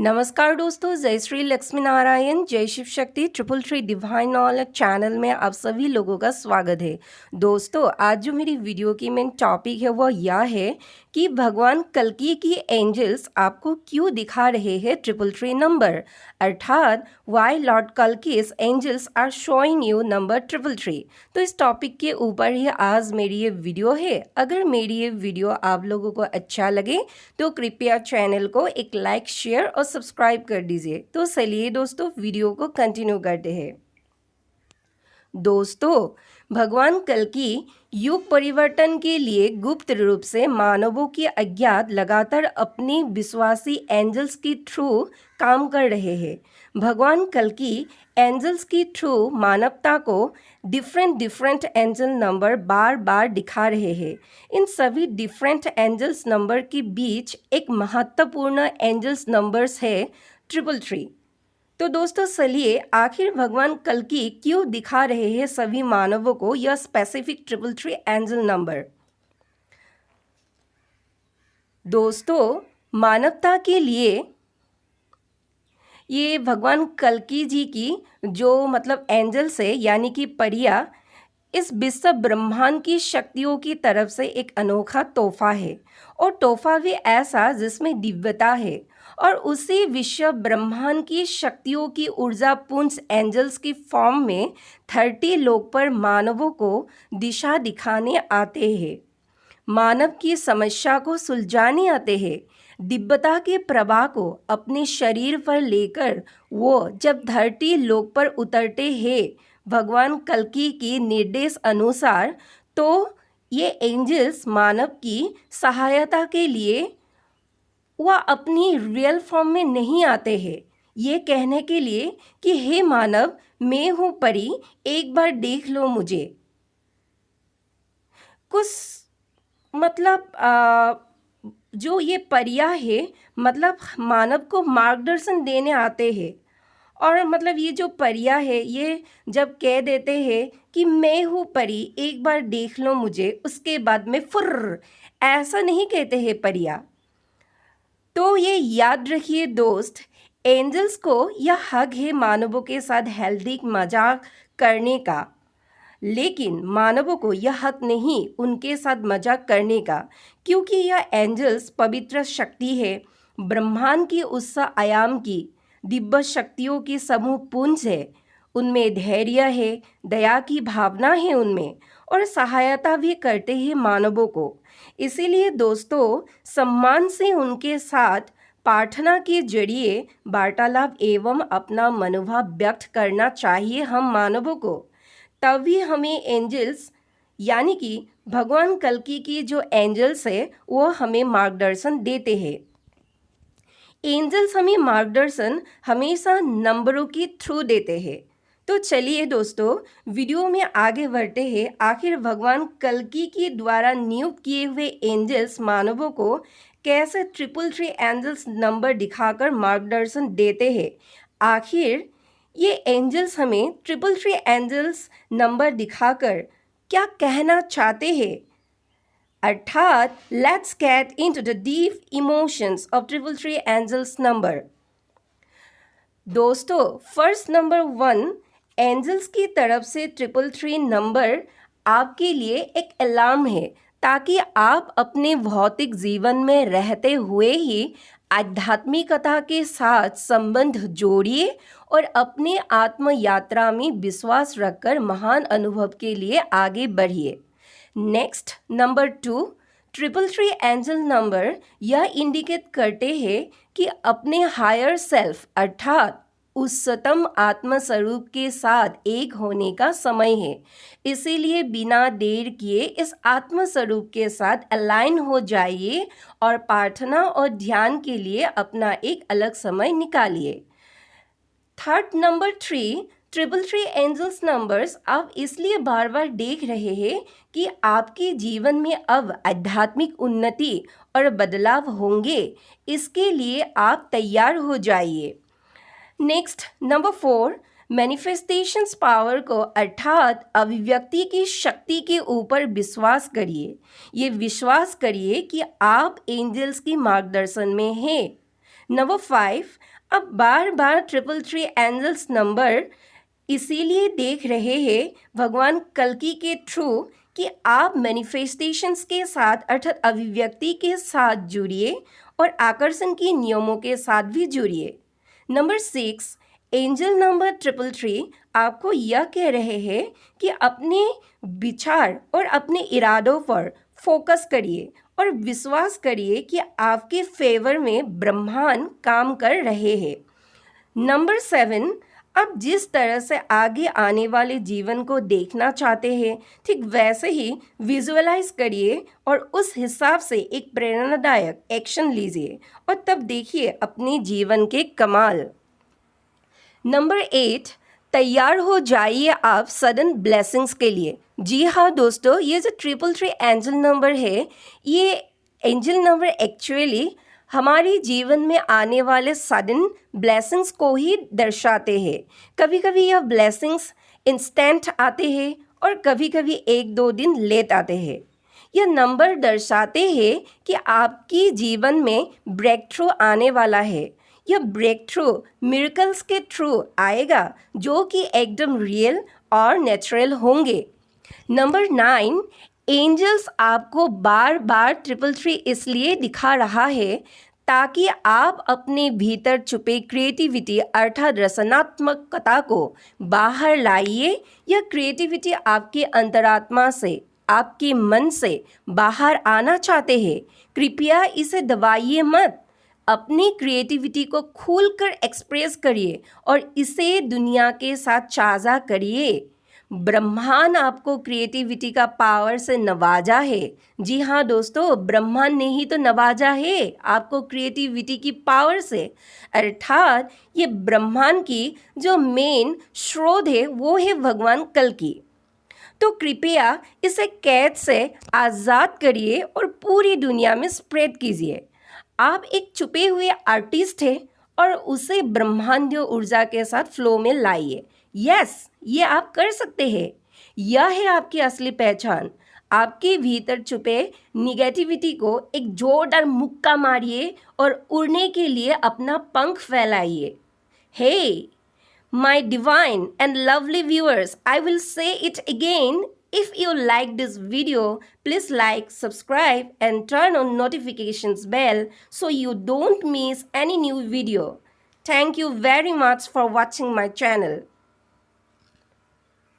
नमस्कार दोस्तों, जय श्री लक्ष्मी नारायण, जय Shiv Shakti, 333 divine knowledge channel में आप सभी लोगों का स्वागत है। दोस्तों, आज जो मेरी वीडियो की मेन टॉपिक है वो यह है कि भगवान कल्कि की एंजल्स आपको क्यों दिखा रहे हैं 333 नंबर, अर्थात why lord Kalki's angels are showing you number 333। तो इस टॉपिक के ऊपर ही आज मेरी ये वीडियो है। अगर मेरी ये वीडियो आप लोगों को अच्छा लगे तो कृपया चैनल को एक लाइक, शेयर और सब्सक्राइब कर दीजिए। तो चलिए दोस्तों, वीडियो को कंटिन्यू करते हैं। दोस्तों, भगवान कल्कि युग परिवर्तन के लिए गुप्त रूप से मानवों की अज्ञात लगातार अपनी विश्वासी एंजल्स के थ्रू काम कर रहे हैं। भगवान कल्कि एंजल्स के थ्रू मानवता को डिफरेंट एंजल नंबर बार बार दिखा रहे हैं। इन सभी डिफरेंट एंजल्स नंबर के बीच एक महत्वपूर्ण एंजल्स नंबर्स है 333। तो दोस्तों चलिए, आखिर भगवान कल्कि क्यों दिखा रहे हैं सभी मानवों को यह स्पेसिफिक 333 एंजल नंबर। दोस्तों, मानवता के लिए ये भगवान कल्कि जी की जो एंजल्स है यानी कि परिया, इस विश्व ब्रह्मांड की शक्तियों की तरफ से एक अनोखा तोहफा है, और तोहफा भी ऐसा जिसमें दिव्यता है। और उसी विश्व ब्रह्मांड की शक्तियों की ऊर्जा पुंज एंजल्स की फॉर्म में 30 लोक पर मानवों को दिशा दिखाने आते हैं, मानव की समस्या को सुलझाने आते हैं। दिव्यता के प्रवाह को अपने शरीर पर लेकर वो जब धरती लोक पर उतरते हैं भगवान कल्कि के निर्देश अनुसार, तो ये एंजल्स मानव की सहायता के लिए वह अपनी रियल फॉर्म में नहीं आते हैं, ये कहने के लिए कि हे मानव, मैं हूँ परी, एक बार देख लो मुझे। कुछ जो ये परिया है मानव को मार्गदर्शन देने आते हैं। और ये जो परिया है ये जब कह देते हैं कि मैं हूँ परी, एक बार देख लो मुझे, उसके बाद में फुर्र, ऐसा नहीं कहते हैं परिया। तो ये याद रखिए दोस्त, एंजल्स को यह हक है मानवों के साथ हेल्दी मजाक करने का, लेकिन मानवों को यह हक नहीं उनके साथ मजाक करने का, क्योंकि यह एंजल्स पवित्र शक्ति है, ब्रह्मांड की उस आयाम की दिव्य शक्तियों की समूह पुंज है। उनमें धैर्य है, दया की भावना है उनमें, और सहायता भी करते हैं मानवों को। इसीलिए दोस्तों, सम्मान से उनके साथ प्रार्थना के जरिए वार्तालाप एवं अपना मनोभाव व्यक्त करना चाहिए हम मानवों को। तभी हमें एंजल्स यानी कि भगवान कल्कि की जो एंजल्स है वो हमें मार्गदर्शन देते हैं। एंजल्स हमें मार्गदर्शन हमेशा नंबरों के थ्रू देते हैं। तो चलिए दोस्तों, वीडियो में आगे बढ़ते हैं। आखिर भगवान कल्कि के द्वारा नियुक्त किए हुए एंजल्स मानवों को कैसे 333 एंजल्स नंबर दिखाकर मार्गदर्शन देते हैं। आखिर ये एंजल्स हमें 333 एंजल्स नंबर दिखाकर क्या कहना चाहते हैं, अर्थात let's get into the deep emotions of 333 angels number. दोस्तों, फर्स्ट नंबर 1, एंजल्स की तरफ से 333 नंबर आपके लिए एक अलार्म है, ताकि आप अपने भौतिक जीवन में रहते हुए ही आध्यात्मिकता के साथ संबंध जोड़िए और अपने आत्म यात्रा में विश्वास रखकर महान अनुभव के लिए आगे बढ़िए। नेक्स्ट नंबर 2, 333 एंजल नंबर यह इंडिकेट करते हैं कि अपने हायर सेल्फ अर्थात उच्चतम आत्म स्वरूप के साथ एक होने का समय है। इसीलिए बिना देर किए इस आत्म स्वरूप के साथ अलाइन हो जाइए और प्रार्थना और ध्यान के लिए अपना एक अलग समय निकालिए। थर्ड नंबर 3, 333 एंजल्स नंबर्स आप इसलिए बार बार देख रहे हैं कि आपके जीवन में अब आध्यात्मिक उन्नति और बदलाव होंगे, इसके लिए आप तैयार हो जाइए। नेक्स्ट नंबर 4, मैनिफेस्टेशंस पावर को अर्थात अभिव्यक्ति की शक्ति के ऊपर विश्वास करिए। ये विश्वास करिए कि आप एंजल्स की मार्गदर्शन में हैं। नंबर 5, अब बार बार 333 एंजल्स नंबर इसीलिए देख रहे हैं भगवान कल्कि के थ्रू कि आप मैनिफेस्टेशंस के साथ अर्थात अभिव्यक्ति के साथ जुड़िए और आकर्षण के नियमों के साथ भी जुड़िए। नंबर 6, एंजल नंबर 333 आपको यह कह रहे हैं कि अपने विचार और अपने इरादों पर फोकस करिए और विश्वास करिए कि आपके फेवर में ब्रह्मांड काम कर रहे हैं। नंबर 7, आप जिस तरह से आगे आने वाले जीवन को देखना चाहते हैं ठीक वैसे ही विजुअलाइज करिए और उस हिसाब से एक प्रेरणादायक एक्शन लीजिए और तब देखिए अपने जीवन के कमाल। नंबर 8, तैयार हो जाइए आप सडन ब्लेसिंग्स के लिए। जी हाँ दोस्तों, ये जो 333 एंजल नंबर है, ये एंजल नंबर एक्चुअली हमारे जीवन में आने वाले सडन ब्लेसिंग्स को ही दर्शाते हैं। कभी कभी यह ब्लेसिंग्स इंस्टेंट आते हैं और कभी कभी 1-2 दिन लेट आते हैं। यह नंबर दर्शाते हैं कि आपकी जीवन में ब्रेक थ्रू आने वाला है। यह ब्रेक थ्रू मिरेकल्स के थ्रू आएगा जो कि एकदम रियल और नेचुरल होंगे। नंबर 9, एंजल्स आपको बार बार 333 इसलिए दिखा रहा है ताकि आप अपने भीतर छुपे क्रिएटिविटी अर्थात रचनात्मकता को बाहर लाइए। यह क्रिएटिविटी आपके अंतरात्मा से, आपके मन से बाहर आना चाहते हैं। कृपया इसे दबाइए मत। अपनी क्रिएटिविटी को खुलकर एक्सप्रेस करिए और इसे दुनिया के साथ साझा करिए। ब्रह्मांड आपको क्रिएटिविटी का पावर से नवाजा है। जी हाँ दोस्तों, ब्रह्मांड ने ही तो नवाजा है आपको क्रिएटिविटी की पावर से। अर्थात ये ब्रह्मांड की जो मेन स्रोत है वो है भगवान कल्कि। तो कृपया इसे कैद से आज़ाद करिए और पूरी दुनिया में स्प्रेड कीजिए। आप एक छुपे हुए आर्टिस्ट हैं और उसे ब्रह्मांडीय ऊर्जा के साथ फ्लो में लाइए। यस, ये आप कर सकते हैं। यह है आपकी असली पहचान। आपके भीतर छुपे निगेटिविटी को एक जोरदार मुक्का मारिए और उड़ने के लिए अपना पंख फैलाइए। हे my divine and lovely viewers, I will say it again. If you like this video, please like, subscribe and turn on notifications bell so you don't miss any new video. Thank you very much for watching my channel.